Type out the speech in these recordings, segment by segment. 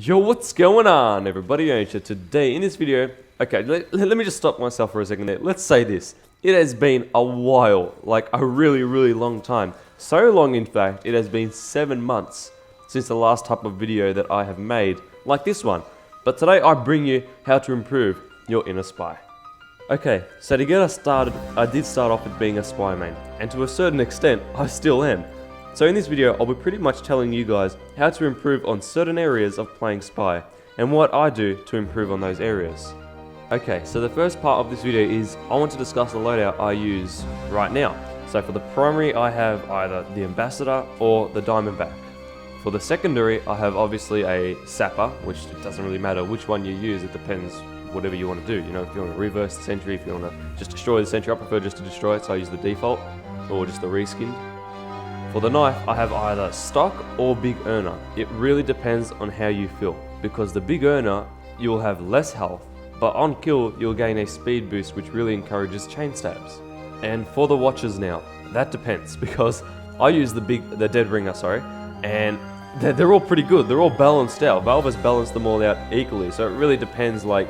Yo, what's going on, everybody? Ownage. Today in this video, okay, let me just stop myself for a second there. Let's say this. It has been a while, like a really long time. So long, in fact, it has been 7 months since the last type of video that I have made, like this one. But today I bring you how to improve your inner spy. Okay, so to get us started, I did start off with being a spy main, and to a certain extent, I still am. So in this video, I'll be pretty much telling you guys how to improve on certain areas of playing spy, and what I do to improve on those areas. Okay, so the first part of this video is I want to discuss the loadout I use right now. So for the primary, I have either the Ambassador or the Diamondback. For the secondary, I have obviously a Sapper, which it doesn't really matter which one you use, it depends whatever you want to do. You know, if you want to reverse the sentry, if you want to just destroy the sentry, I prefer just to destroy it, so I use the default, or just the reskinned. For the knife, I have either stock or big earner. It really depends on how you feel, because the big earner, you'll have less health, but on kill, you'll gain a speed boost which really encourages chain stabs. And for the watches now, that depends, because I use the dead ringer, and they're all pretty good. They're all balanced out. Valve has balanced them all out equally, so it really depends. Like,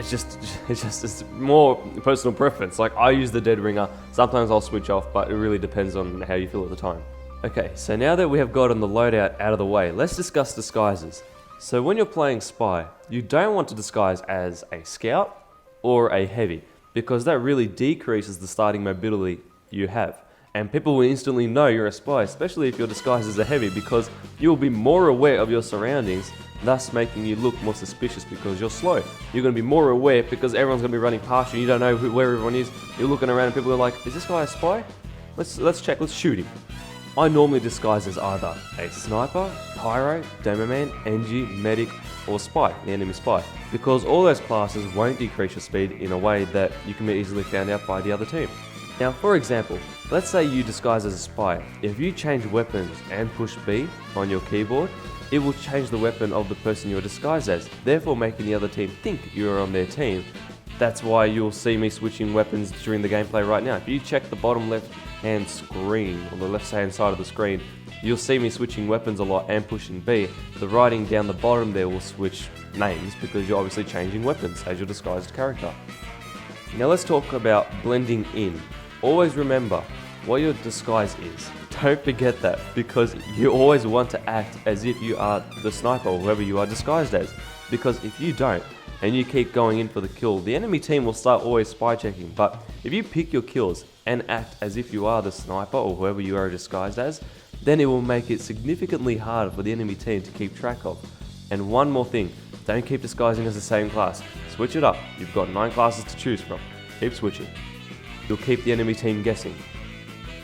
it's more personal preference. Like, I use the dead ringer. Sometimes I'll switch off, but it really depends on how you feel at the time. Okay, so now that we have gotten the loadout out of the way, let's discuss disguises. So when you're playing spy, you don't want to disguise as a scout or a heavy, because that really decreases the starting mobility you have. And people will instantly know you're a spy, especially if you're disguised as a heavy, because you'll be more aware of your surroundings, thus making you look more suspicious because you're slow. You're going to be more aware because everyone's going to be running past you, you don't know where everyone is, you're looking around and people are like, is this guy a spy? Let's check, let's shoot him. I normally disguise as either a sniper, pyro, demoman, NG, medic, or spy, the enemy spy, because all those classes won't decrease your speed in a way that you can be easily found out by the other team. Now, for example, let's say you disguise as a spy. If you change weapons and push B on your keyboard, it will change the weapon of the person you're disguised as, therefore making the other team think you're on their team. That's why you'll see me switching weapons during the gameplay right now. If you check the bottom left hand screen, or the left hand side of the screen, you'll see me switching weapons a lot and pushing B. The writing down the bottom there will switch names because you're obviously changing weapons as your disguised character. Now let's talk about blending in. Always remember what your disguise is. Don't forget that, because you always want to act as if you are the sniper or whoever you are disguised as. Because if you don't, and you keep going in for the kill, the enemy team will start always spy checking. But if you pick your kills and act as if you are the sniper or whoever you are disguised as, then it will make it significantly harder for the enemy team to keep track of. And one more thing, don't keep disguising as the same class. Switch it up. You've got 9 classes to choose from. Keep switching. You'll keep the enemy team guessing.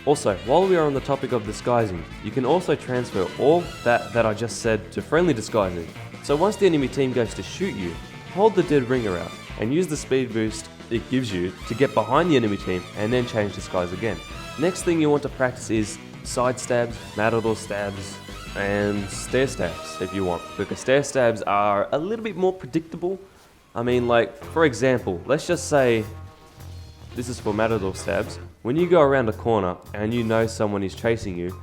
Also, while we are on the topic of disguising, you can also transfer all that I just said to friendly disguising. So once the enemy team goes to shoot you, hold the dead ringer out and use the speed boost it gives you to get behind the enemy team and then change disguise again. Next thing you want to practice is side stabs, matador stabs, and stair stabs if you want, because stair stabs are a little bit more predictable. I mean, like, for example, let's just say this is for matador stabs. When you go around a corner and you know someone is chasing you,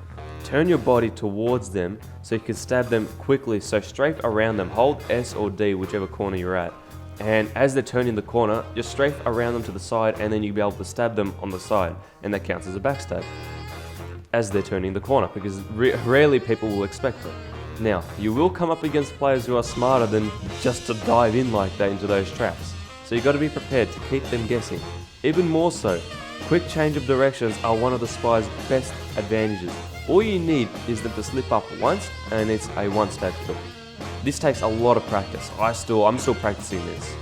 turn your body towards them so you can stab them quickly. So strafe around them, hold S or D, whichever corner you're at. And as they're turning the corner, just strafe around them to the side, and then you'll be able to stab them on the side. And that counts as a backstab as they're turning the corner, because rarely people will expect it. Now, you will come up against players who are smarter than just to dive in like that into those traps. So you've got to be prepared to keep them guessing. Even more so, quick change of directions are one of the spy's best advantages. All you need is them to slip up once, and it's a one-stab kill. This takes a lot of practice. I'm still practicing this.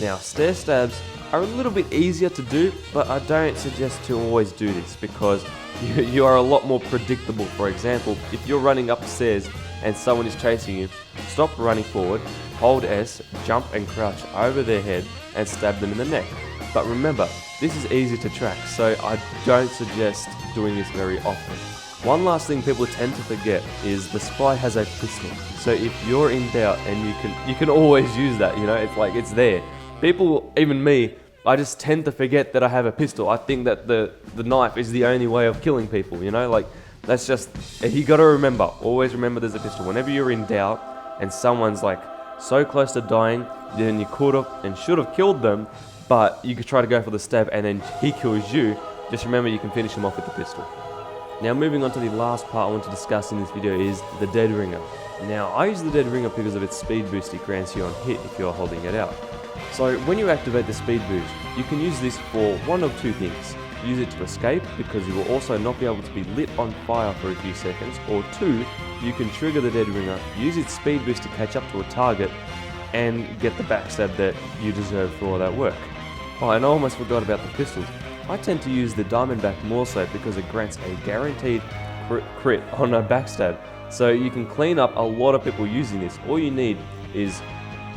Now, stair stabs are a little bit easier to do, but I don't suggest to always do this, because you are a lot more predictable. For example, if you're running upstairs and someone is chasing you, stop running forward, hold S, jump and crouch over their head and stab them in the neck. But remember, this is easy to track, so I don't suggest doing this very often. One last thing people tend to forget is the spy has a pistol. So if you're in doubt, and you can always use that, you know, it's like it's there. People, even me, I just tend to forget that I have a pistol. I think that the knife is the only way of killing people, you know, like that's just, you gotta remember, always remember there's a pistol. Whenever you're in doubt, and someone's like so close to dying, then you could have and should have killed them, but you could try to go for the stab and then he kills you, just remember you can finish him off with the pistol. Now moving on to the last part I want to discuss in this video is the dead ringer. Now I use the dead ringer because of its speed boost it grants you on hit if you're holding it out. So when you activate the speed boost, you can use this for one of two things. Use it to escape because you will also not be able to be lit on fire for a few seconds, or two, you can trigger the dead ringer, use its speed boost to catch up to a target and get the backstab that you deserve for all that work. Oh, and I almost forgot about the pistols. I tend to use the Diamondback more so because it grants a guaranteed crit on a backstab. So you can clean up a lot of people using this. All you need is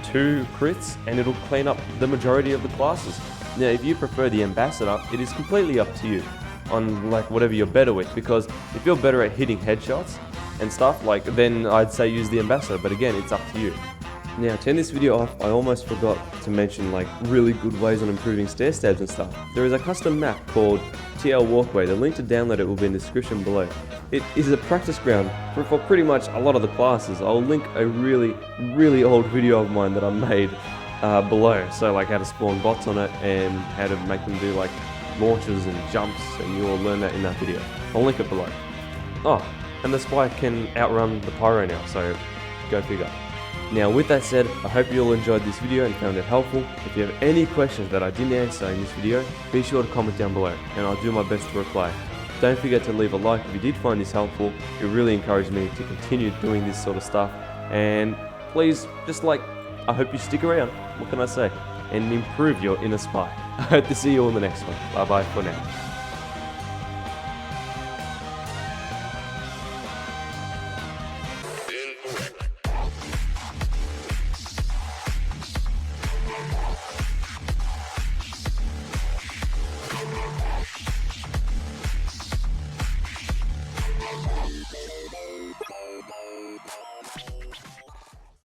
2 crits and it'll clean up the majority of the classes. Now if you prefer the Ambassador, it is completely up to you on like whatever you're better with, because if you're better at hitting headshots and stuff, like then I'd say use the Ambassador, but again it's up to you. Now to end this video off, I almost forgot to mention like really good ways on improving stair stabs and stuff. There is a custom map called TL Walkway. The link to download it will be in the description below. It is a practice ground for pretty much a lot of the classes. I'll link a really old video of mine that I made below. So like how to spawn bots on it and how to make them do like launches and jumps, and you will learn that in that video. I'll link it below. Oh, and the spy can outrun the pyro now, so go figure. Now with that said, I hope you all enjoyed this video and found it helpful. If you have any questions that I didn't answer in this video, be sure to comment down below and I'll do my best to reply. Don't forget to leave a like if you did find this helpful. It really encouraged me to continue doing this sort of stuff. And please, just like, I hope you stick around, what can I say, and improve your inner spy. I hope to see you all in the next one. Bye bye for now.